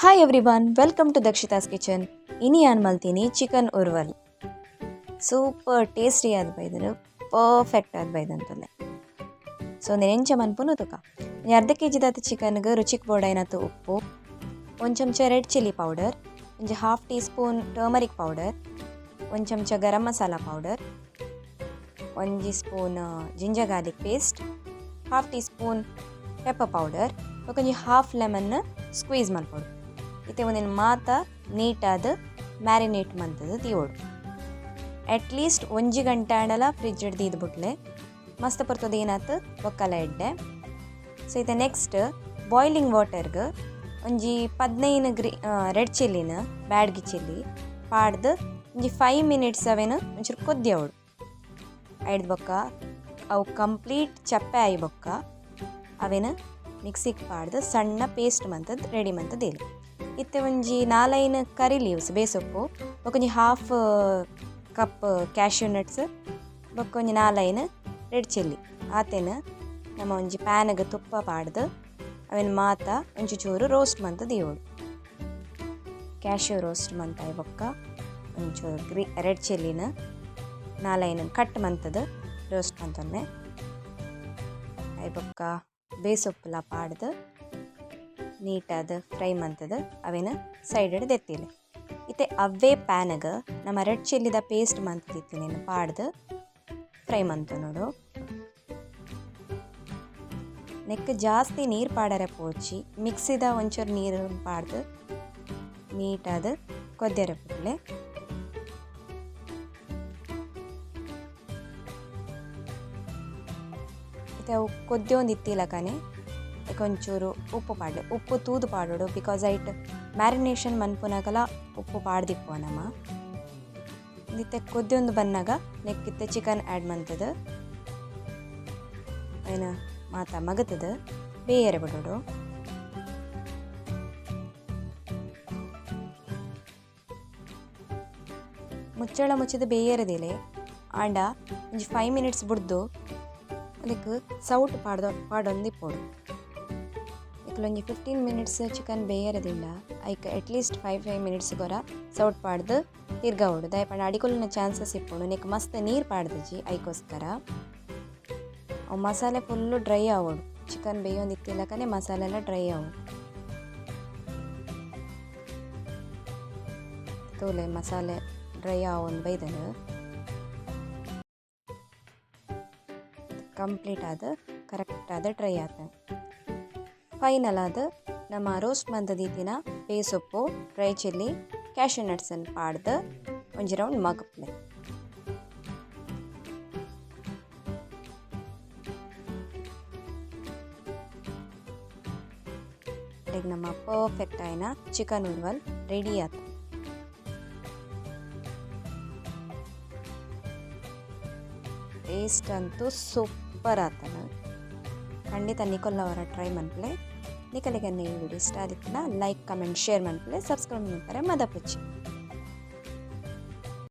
Hi everyone, welcome to Dakshita's kitchen. ಇನಿ ನಾನು ಮಲ್ತೀನಿ ಚಿಕನ್ ಉರ್ವಲ್. ಸೂಪರ್ ಟೇಸ್ಟಿ ಆದ ಬೈದರು, ಪರ್ಫೆಕ್ಟ್ ಆದ ಬೈದಂತಲ್ಲೇ. ಸೊ నేను ಮನ್ಪುನು ತುಕ ಅರ್ಧ kg ದಾತ ಚಿಕನ್ಗೆ ರುಚಿಗೆ ಬೋಡೈನತ್ತು ಉಪ್ಪು, ಒಂದು ಚಮಚ ರೆಡ್ ಚಿಲ್ಲಿ ಪೌಡರ್, ಒಂದು half tea spoon turmeric powder, ಒಂದು ಚಮಚ garam masala powder, 1 spoon ginger garlic paste, half tea spoon pepper powder, ಒಂಜಿ ಹಾಫ್ ಲೆಮನ್ ಸ್ಕ್ವೀಸ್ ಮಲ್ಪೊಡು. ಇತ್ತೆ ಒಂದಿನ ಮಾತ ನೀಟಾದ ಮ್ಯಾರಿನೇಟ್ ಮಂತದ ತೀವೋಡು. ಅಟ್ಲೀಸ್ಟ್ 1 ಗಂಟೆ ಆಂಡಲ ಫ್ರಿಜ್ ಹಿಡ್ದು ಬಿಟ್ಲೆ ಮಸ್ತ್ ಬರ್ತದೆ ಏನಾಯ್ತು ಒಕ್ಕಲ ಎಡ್ಡೆ. ಸೊ ಇತ್ತೆ ನೆಕ್ಸ್ಟ್ ಬಾಯ್ಲಿಂಗ್ ವಾಟರ್ಗೆ ಒಂಜಿ 15 ರೆಡ್ ಚಿಲ್ಲಿನ ಬ್ಯಾಡ್ಗಿ ಚಿಲ್ಲಿ ಪಾಡ್ದು ಒಂಜಿ 5 ಮಿನಿಟ್ಸ್ ಅವೇನು ಒಂಚೂರು ಕೊದ್ದಿಯವಡು ಐಡ್ದು ಬೊಕ್ಕ ಅವು ಕಂಪ್ಲೀಟ್ ಚಪ್ಪೆ ಆಯಿ ಬೊಕ್ಕ ಅವೇನು ಮಿಕ್ಸಿಗೆ ಪಾಡ್ದು ಸಣ್ಣ ಪೇಸ್ಟ್ ಮಂತದ್ದು ರೆಡಿ ಮಂತದ್ದು ಇಲ್ಲ. ಇತ್ತೆ ಒಂಜಿ 4 ಕರಿ ಲೀವ್ಸ್ ಬೇಸೊಪ್ಪು, ಒಂಜಿ ಹಾಫ್ ಕಪ್ ಕ್ಯಾಶ್ಯೂ ನಟ್ಸ್, ಒಂಜಿ 4 ರೆಡ್ ಚಿಲ್ಲಿ ಆತೇನು ನಮ್ಮ ಒಂಜಿ ಪ್ಯಾನ್ಗೆ ತುಪ್ಪ ಪಾಡ್ದು ಅವೇನು ಮಾತ ಒಂಚು ಚೂರು ರೋಸ್ಟ್ ಮಂತ ದೀವೋಡು. ಕ್ಯಾಶ್ಯೂ ರೋಸ್ಟ್ ಮಂತ ಬೊಕ್ಕ ಒಂಚೂರು ರೆಡ್ ಚಿಲ್ಲಿನ 4 ಕಟ್ ಮಂತದ ರೋಸ್ಟ್ ಮಂತೊನ್ನೆ ಬೊಕ್ಕ ಬೇಸೊಪ್ಪುಲ ಪಾಡ್ದು ನೀಟಾದ ಫ್ರೈ ಮಂತದ ಅವೇನು ಸೈಡ್ ಹಿಡ್ದು ಎತ್ತಿಲ್ಲ. ಇತ್ತೆ ಅವೇ ಪ್ಯಾನ್ಗೆ ನಮ್ಮ ರೆಡ್ ಚಿಲ್ಲಿದ ಪೇಸ್ಟ್ ಮಂತದಿತ್ತು ನೀನು ಪಾಡ್ದು ಫ್ರೈ ಮಂತು ನೋಡು. ನೆಕ್ ಜಾಸ್ತಿ ನೀರು ಪಾಡರೆ ಪೋಚಿ ಮಿಕ್ಸಿದ ಒಂಚೂರು ನೀರು ಪಾಡ್ದು ನೀಟಾದ ಕೊದ್ದೆರೆ ಬಿಡ್ಲೆ. ಇತ್ತೆ ಅವು ಕೊದ್ದೊಂದಿತ್ತಿಲ್ಲ ಕಾನೆ ಒಂಚೂರು ಉಪ್ಪು ಪಾಡ್ಲೆ, ಉಪ್ಪು ತೂದು ಪಾಡೋಡು ಬಿಕಾಸ್ ಐಟ್ ಮ್ಯಾರಿನೇಷನ್ ಮನ್ಪುನಾಗಲ ಉಪ್ಪು ಪಾಡ್ದಿಪ್ಪು ನಮ್ಮ ಇತ್ತೆ ಕೊದ್ದೊಂದು ಬನ್ನಾಗ ನೆಕ್ಕಿತ್ತೆ ಚಿಕನ್ ಆ್ಯಡ್ ಮಂತದ ಏನು ಮಾತ ಮಗತದ ಬೇಯರೆ ಬಿಡೋಡು. ಮುಚ್ಚಳ ಮುಚ್ಚಿದ ಬೇಯರದಿಲೆ ಆಂಡ ಒಂಜಿ 5 ಮಿನಿಟ್ಸ್ ಬಿಡ್ದು ಅದಕ್ಕೆ ಸೌಟ್ ಪಾಡೊಂದಿಪ್ಪೋಡು. ಒಂಜಿ 15 ಮಿನಿಟ್ಸ್ ಚಿಕನ್ ಬೇಯರದಿಲ್ಲ ಐಕ್ ಅಟ್ಲೀಸ್ಟ್ 5 ಮಿನಿಟ್ಸ್ ಗೊರ ಸೌಟ್ ಪಾಡ್ದು ತಿರ್ಗಾವೋಡು. ದಯಪಂಡ ಅಡಿಕೊಲ್ಲಿನ ಚಾನ್ಸಸ್ ಇಪ್ಪೋಡು. ನೆಕ್ ಮಸ್ತ್ ನೀರು ಪಾಡ್ದಜಿ ಐಕೋಸ್ಕರ ಅವು ಮಸಾಲೆ ಫುಲ್ಲು ಡ್ರೈ ಆವೋಡು. ಚಿಕನ್ ಬೇಯೊಂದಿತ್ತಿಲ್ಲಕನೆ ಮಸಾಲೆ ಎಲ್ಲ ಡ್ರೈ ಆವೋಡು. ತೋಲೆ ಮಸಾಲೆ ಡ್ರೈ ಆವೊಂದು ಬೈದನು ಕಂಪ್ಲೀಟ್ ಆದ ಕರೆಕ್ಟ್ ಆದ ಡ್ರೈ ಆತ. ಫೈನಲ್ ಆದ ನಮ್ಮ ರೋಸ್ಟ್ ಮಂತದೀತಿನ ಬೇಸೊಪ್ಪು, ಡ್ರೈ ಚಿಲ್ಲಿ, ಕ್ಯಾಶ್ಯೂ ನಟ್ಸನ್ನು ಪಾಡ್ದು ಒಂಜಿ ರೌಂಡ್ ಮಗಪ್ಲೆ. ಈಗ ನಮ್ಮ ಪರ್ಫೆಕ್ಟ್ ಆಯ್ನ ಚಿಕನ್ ಉರ್ವಲ್ ರೆಡಿ ಆಯ್ತು. ಟೇಸ್ಟ್ ಅಂತೂ ಸೂಪರ್ ಆತನ. ಖಂಡಿತ ನಿಕೊಲ್ಲವರ ಟ್ರೈ ಮನ್ಪಲೆ. ನಿಕಲಿಗೆ ಈ ವಿಡಿಯೋ ಇಷ್ಟ ಆದಿತ್ತನ ಲೈಕ್ ಕಮೆಂಟ್ ಶೇರ್ ಮನ್ಪಲೆ, ಸಬ್ಸ್ಕ್ರೈಬ್ ಮಾಡ್ತಾರೆ ಮದಪುಚ್ಚಿ.